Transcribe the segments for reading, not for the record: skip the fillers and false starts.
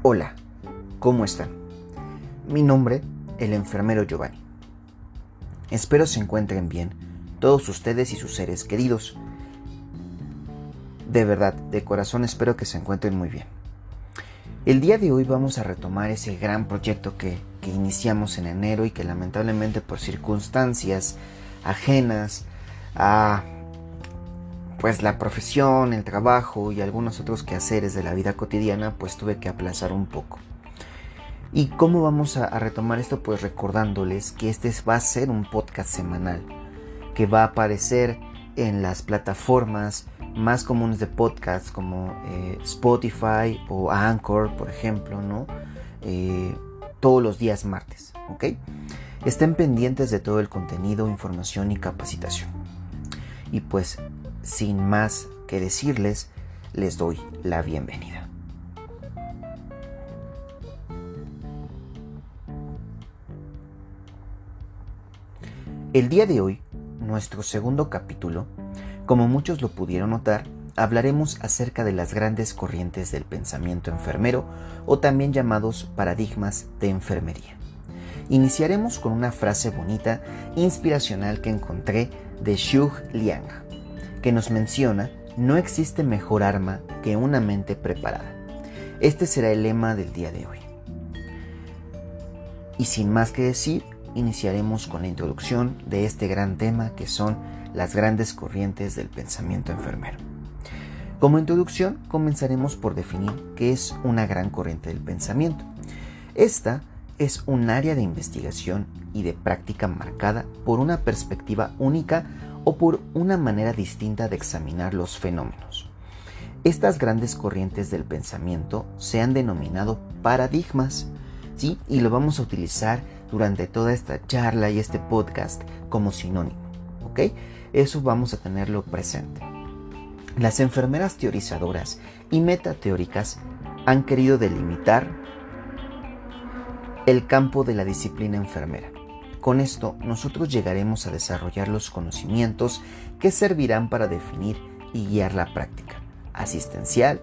Hola, ¿cómo están? Mi nombre, el enfermero Giovanni. Espero se encuentren bien todos ustedes y sus seres queridos. De verdad, de corazón espero que se encuentren muy bien. El día de hoy vamos a retomar ese gran proyecto que iniciamos en enero y que lamentablemente por circunstancias ajenas a pues la profesión, el trabajo y algunos otros quehaceres de la vida cotidiana, pues tuve que aplazar un poco. ¿Y cómo vamos a retomar esto? Pues recordándoles que este va a ser un podcast semanal que va a aparecer en las plataformas más comunes de podcast como Spotify o Anchor, por ejemplo, ¿no? Todos los días martes, ¿ok? Estén pendientes de todo el contenido, información y capacitación. Y pues, sin más que decirles, les doy la bienvenida. El día de hoy, nuestro segundo capítulo, como muchos lo pudieron notar, hablaremos acerca de las grandes corrientes del pensamiento enfermero o también llamados paradigmas de enfermería. Iniciaremos con una frase bonita, inspiracional que encontré de Zhu Liang, que nos menciona: no existe mejor arma que una mente preparada. Este será el lema del día de hoy. Y sin más que decir, iniciaremos con la introducción de este gran tema que son las grandes corrientes del pensamiento enfermero. Como introducción, comenzaremos por definir qué es una gran corriente del pensamiento. Esta es un área de investigación y de práctica marcada por una perspectiva única o por una manera distinta de examinar los fenómenos. Estas grandes corrientes del pensamiento se han denominado paradigmas, ¿sí? Y lo vamos a utilizar durante toda esta charla y este podcast como sinónimo, ¿ok? Eso vamos a tenerlo presente. Las enfermeras teorizadoras y metateóricas han querido delimitar el campo de la disciplina enfermera. Con esto, nosotros llegaremos a desarrollar los conocimientos que servirán para definir y guiar la práctica asistencial,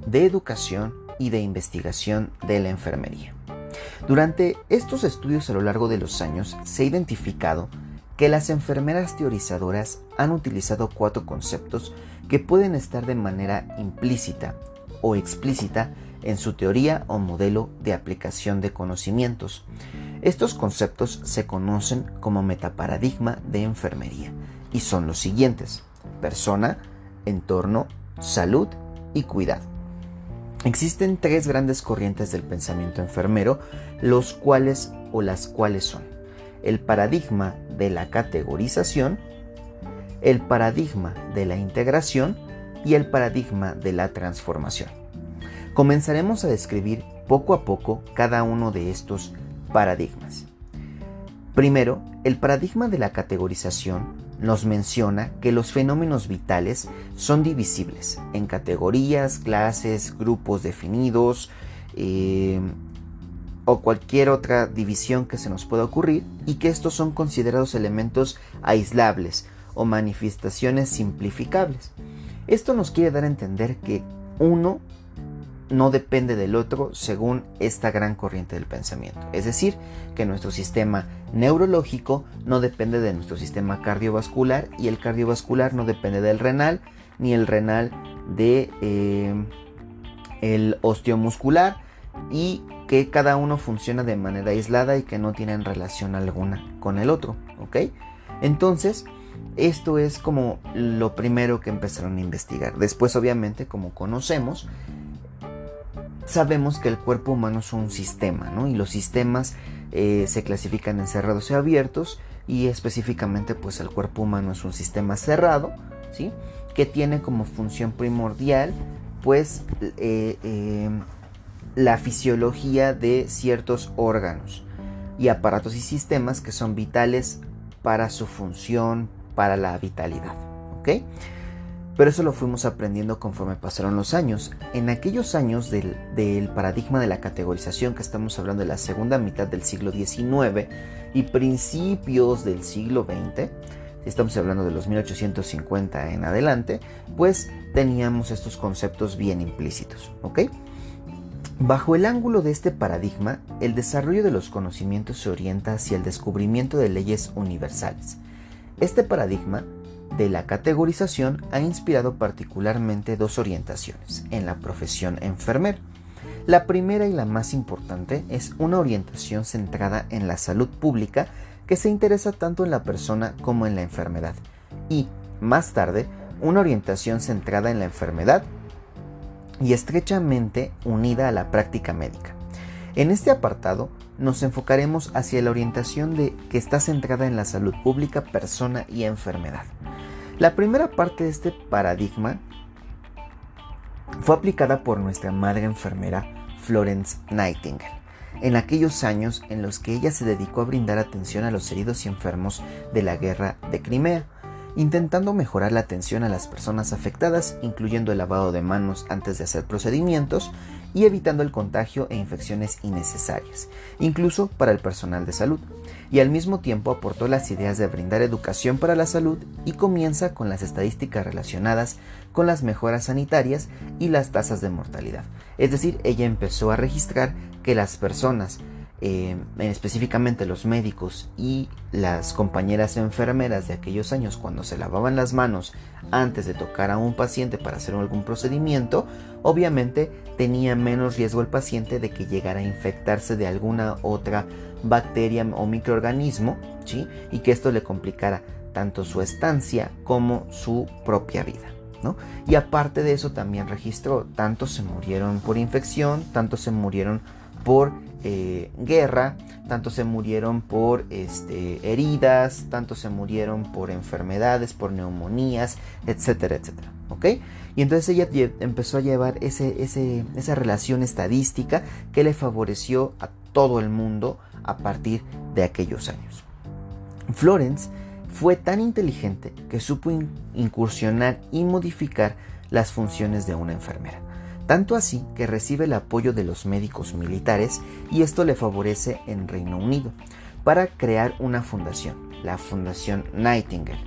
de educación y de investigación de la enfermería. Durante estos estudios a lo largo de los años se ha identificado que las enfermeras teorizadoras han utilizado 4 conceptos que pueden estar de manera implícita o explícita en su teoría o modelo de aplicación de conocimientos. Estos conceptos se conocen como metaparadigma de enfermería y son los siguientes: persona, entorno, salud y cuidado. Existen 3 grandes corrientes del pensamiento enfermero, las cuales son el paradigma de la categorización, el paradigma de la integración y el paradigma de la transformación. Comenzaremos a describir poco a poco cada uno de estos paradigmas. Primero, el paradigma de la categorización nos menciona que los fenómenos vitales son divisibles en categorías, clases, grupos definidos o cualquier otra división que se nos pueda ocurrir, y que estos son considerados elementos aislables o manifestaciones simplificables. Esto nos quiere dar a entender que uno no depende del otro según esta gran corriente del pensamiento. Es decir, que nuestro sistema neurológico no depende de nuestro sistema cardiovascular, y el cardiovascular no depende del renal, ni el renal de el osteomuscular, y que cada uno funciona de manera aislada y que no tienen relación alguna con el otro, ¿ok? Entonces, esto es como lo primero que empezaron a investigar. Después, obviamente, como conocemos, sabemos que el cuerpo humano es un sistema, ¿no? Y los sistemas se clasifican en cerrados y abiertos, y específicamente pues el cuerpo humano es un sistema cerrado, ¿sí? Que tiene como función primordial pues la fisiología de ciertos órganos y aparatos y sistemas que son vitales para su función, para la vitalidad, ¿ok? Pero eso lo fuimos aprendiendo conforme pasaron los años. En aquellos años del paradigma de la categorización, que estamos hablando de la segunda mitad del siglo XIX y principios del siglo XX, si estamos hablando de los 1850 en adelante, pues teníamos estos conceptos bien implícitos, ¿ok? Bajo el ángulo de este paradigma, el desarrollo de los conocimientos se orienta hacia el descubrimiento de leyes universales. Este paradigma de la categorización ha inspirado particularmente dos orientaciones en la profesión enfermera. La primera y la más importante es una orientación centrada en la salud pública que se interesa tanto en la persona como en la enfermedad, y, más tarde, una orientación centrada en la enfermedad y estrechamente unida a la práctica médica. En este apartado nos enfocaremos hacia la orientación que está centrada en la salud pública, persona y enfermedad. La primera parte de este paradigma fue aplicada por nuestra madre enfermera Florence Nightingale, en aquellos años en los que ella se dedicó a brindar atención a los heridos y enfermos de la guerra de Crimea, intentando mejorar la atención a las personas afectadas, incluyendo el lavado de manos antes de hacer procedimientos y evitando el contagio e infecciones innecesarias, incluso para el personal de salud. Y al mismo tiempo aportó las ideas de brindar educación para la salud y comienza con las estadísticas relacionadas con las mejoras sanitarias y las tasas de mortalidad. Es decir, ella empezó a registrar que las personas, específicamente los médicos y las compañeras enfermeras de aquellos años, cuando se lavaban las manos antes de tocar a un paciente para hacer algún procedimiento, obviamente tenía menos riesgo el paciente de que llegara a infectarse de alguna otra bacteria o microorganismo, ¿sí? Y que esto le complicara tanto su estancia como su propia vida, ¿no? Y aparte de eso también registró, tanto se murieron por infección, tanto se murieron por guerra, tanto se murieron por heridas, tanto se murieron por enfermedades, por neumonías, etcétera, etcétera, ¿ok? Y entonces ella empezó a llevar esa relación estadística que le favoreció a todo el mundo a partir de aquellos años. Florence fue tan inteligente que supo incursionar y modificar las funciones de una enfermera. Tanto así que recibe el apoyo de los médicos militares y esto le favorece en Reino Unido para crear una fundación, la Fundación Nightingale,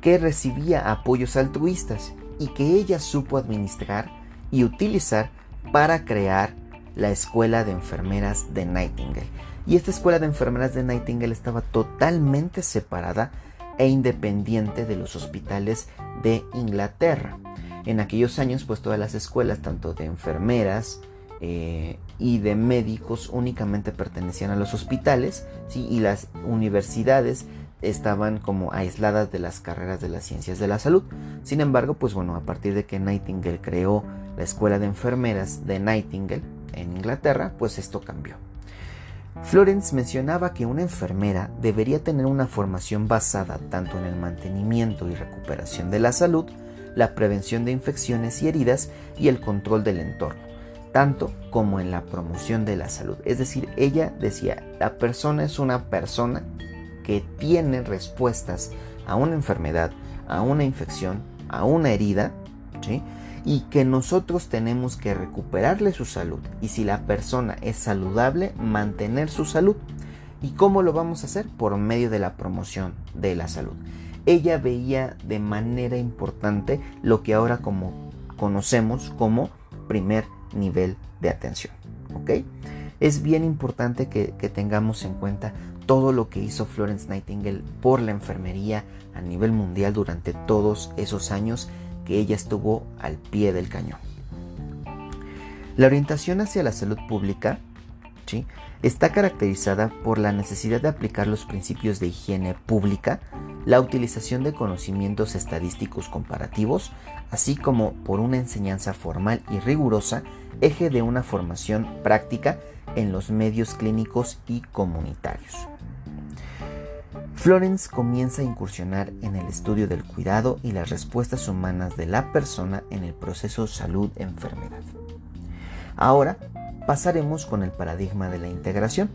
que recibía apoyos altruistas y que ella supo administrar y utilizar para crear la Escuela de Enfermeras de Nightingale. Y esta Escuela de Enfermeras de Nightingale estaba totalmente separada e independiente de los hospitales de Inglaterra. En aquellos años, pues todas las escuelas, tanto de enfermeras y de médicos, únicamente pertenecían a los hospitales, ¿sí? Y las universidades estaban como aisladas de las carreras de las ciencias de la salud. Sin embargo, pues bueno, a partir de que Nightingale creó la Escuela de Enfermeras de Nightingale en Inglaterra, pues esto cambió. Florence mencionaba que una enfermera debería tener una formación basada tanto en el mantenimiento y recuperación de la salud, la prevención de infecciones y heridas y el control del entorno, tanto como en la promoción de la salud. Es decir, ella decía, la persona es una persona que tiene respuestas a una enfermedad, a una infección, a una herida, ¿sí? Y que nosotros tenemos que recuperarle su salud. Y si la persona es saludable, mantener su salud. ¿Y cómo lo vamos a hacer? Por medio de la promoción de la salud. Ella veía de manera importante lo que ahora conocemos como primer nivel de atención, ¿ok? Es bien importante que tengamos en cuenta todo lo que hizo Florence Nightingale por la enfermería a nivel mundial durante todos esos años que ella estuvo al pie del cañón. La orientación hacia la salud pública, ¿sí?, está caracterizada por la necesidad de aplicar los principios de higiene pública, la utilización de conocimientos estadísticos comparativos, así como por una enseñanza formal y rigurosa, eje de una formación práctica en los medios clínicos y comunitarios. Florence comienza a incursionar en el estudio del cuidado y las respuestas humanas de la persona en el proceso salud-enfermedad. Ahora pasaremos con el paradigma de la integración.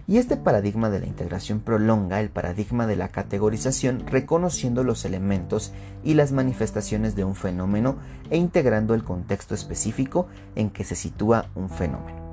Y este paradigma de la integración prolonga el paradigma de la categorización, reconociendo los elementos y las manifestaciones de un fenómeno e integrando el contexto específico en que se sitúa un fenómeno.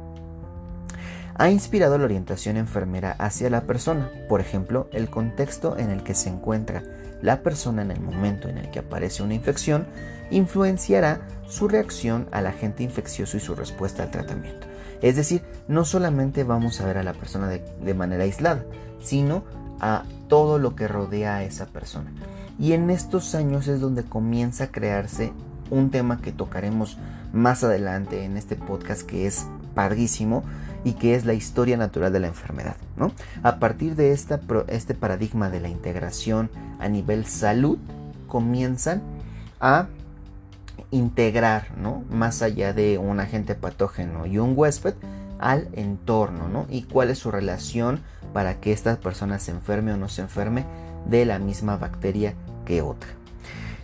Ha inspirado la orientación enfermera hacia la persona, por ejemplo, el contexto en el que se encuentra la persona en el momento en el que aparece una infección influenciará su reacción al agente infeccioso y su respuesta al tratamiento. Es decir, no solamente vamos a ver a la persona de manera aislada, sino a todo lo que rodea a esa persona. Y en estos años es donde comienza a crearse un tema que tocaremos más adelante en este podcast, que es padrísimo y que es la historia natural de la enfermedad, ¿no? A partir de este paradigma de la integración a nivel salud, comienzan a integrar, ¿no?, más allá de un agente patógeno y un huésped, al entorno, ¿no? Y cuál es su relación para que esta persona se enferme o no se enferme de la misma bacteria que otra.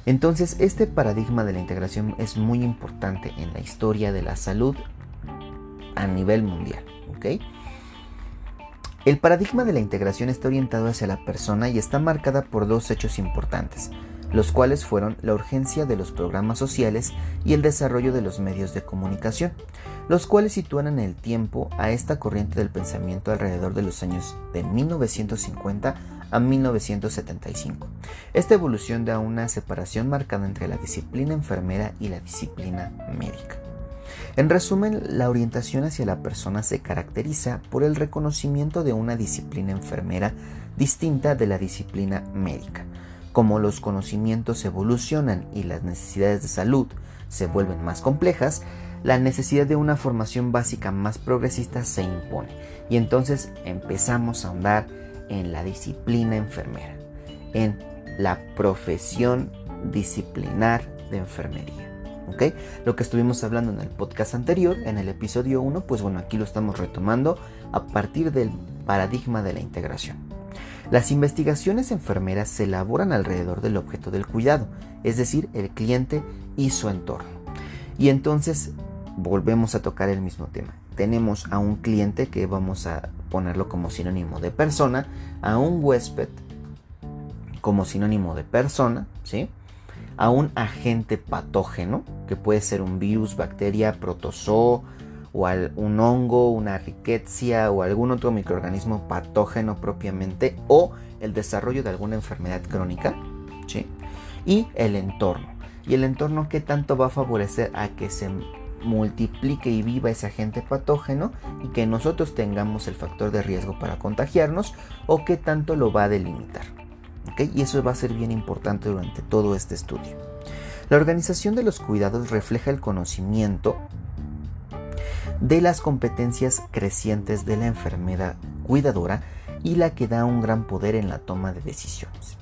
Entonces, este paradigma de la integración es muy importante en la historia de la salud a nivel mundial, ¿ok? El paradigma de la integración está orientado hacia la persona y está marcada por dos hechos importantes, los cuales fueron la urgencia de los programas sociales y el desarrollo de los medios de comunicación, los cuales sitúan en el tiempo a esta corriente del pensamiento alrededor de los años de 1950 a 1975. Esta evolución da una separación marcada entre la disciplina enfermera y la disciplina médica. En resumen, la orientación hacia la persona se caracteriza por el reconocimiento de una disciplina enfermera distinta de la disciplina médica. Como los conocimientos evolucionan y las necesidades de salud se vuelven más complejas, la necesidad de una formación básica más progresista se impone, y entonces empezamos a ahondar en la disciplina enfermera, en la profesión disciplinar de enfermería. ¿Okay? Lo que estuvimos hablando en el podcast anterior, en el episodio 1, pues bueno, aquí lo estamos retomando a partir del paradigma de la integración. Las investigaciones enfermeras se elaboran alrededor del objeto del cuidado, es decir, el cliente y su entorno. Y entonces volvemos a tocar el mismo tema. Tenemos a un cliente, que vamos a ponerlo como sinónimo de persona, a un huésped como sinónimo de persona, ¿sí?, a un agente patógeno, que puede ser un virus, bacteria, protozoo, o un hongo, una rickettsia o algún otro microorganismo patógeno propiamente, o el desarrollo de alguna enfermedad crónica, ¿sí?, y el entorno. Y el entorno, ¿qué tanto va a favorecer a que se multiplique y viva ese agente patógeno y que nosotros tengamos el factor de riesgo para contagiarnos, o qué tanto lo va a delimitar? ¿Okay? Y eso va a ser bien importante durante todo este estudio. La organización de los cuidados refleja el conocimiento de las competencias crecientes de la enfermera cuidadora y la que da un gran poder en la toma de decisiones.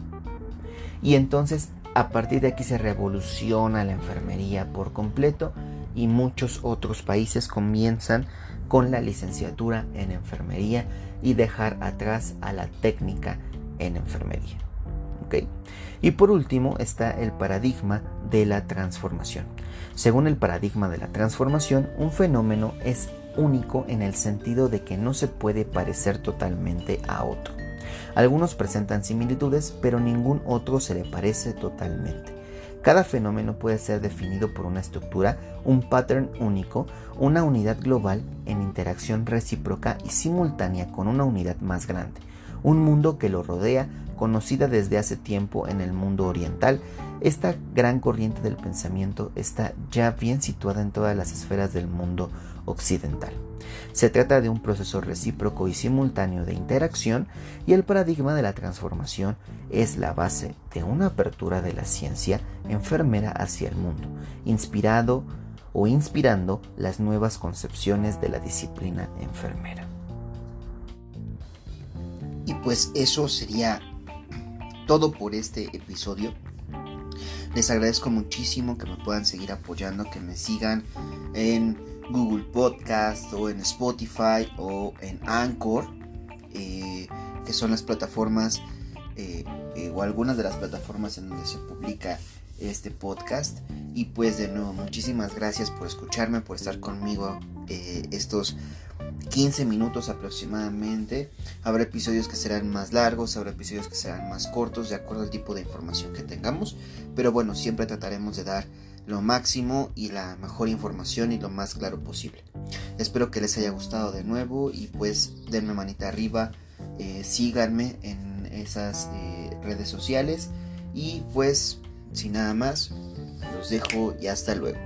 Y entonces, a partir de aquí se revoluciona la enfermería por completo, y muchos otros países comienzan con la licenciatura en enfermería y dejar atrás a la técnica en enfermería. ¿Okay? Y por último está el paradigma de la transformación. Según el paradigma de la transformación, un fenómeno es único en el sentido de que no se puede parecer totalmente a otro. Algunos presentan similitudes, pero ningún otro se le parece totalmente. Cada fenómeno puede ser definido por una estructura, un pattern único, una unidad global en interacción recíproca y simultánea con una unidad más grande, un mundo que lo rodea, conocida desde hace tiempo en el mundo oriental. Esta gran corriente del pensamiento está ya bien situada en todas las esferas del mundo occidental. Se trata de un proceso recíproco y simultáneo de interacción, y el paradigma de la transformación es la base de una apertura de la ciencia enfermera hacia el mundo, inspirando las nuevas concepciones de la disciplina enfermera. Y pues eso sería todo por este episodio. Les agradezco muchísimo que me puedan seguir apoyando, que me sigan en Google Podcast o en Spotify o en Anchor, que son las plataformas o algunas de las plataformas en donde se publica este podcast. Y pues de nuevo, muchísimas gracias por escucharme, por estar conmigo estos 15 minutos aproximadamente. Habrá episodios que serán más largos, habrá episodios que serán más cortos, de acuerdo al tipo de información que tengamos, pero bueno, siempre trataremos de dar lo máximo y la mejor información y lo más claro posible. Espero que les haya gustado de nuevo, y pues denme manita arriba, síganme en esas redes sociales, y pues sin nada más, los dejo y hasta luego.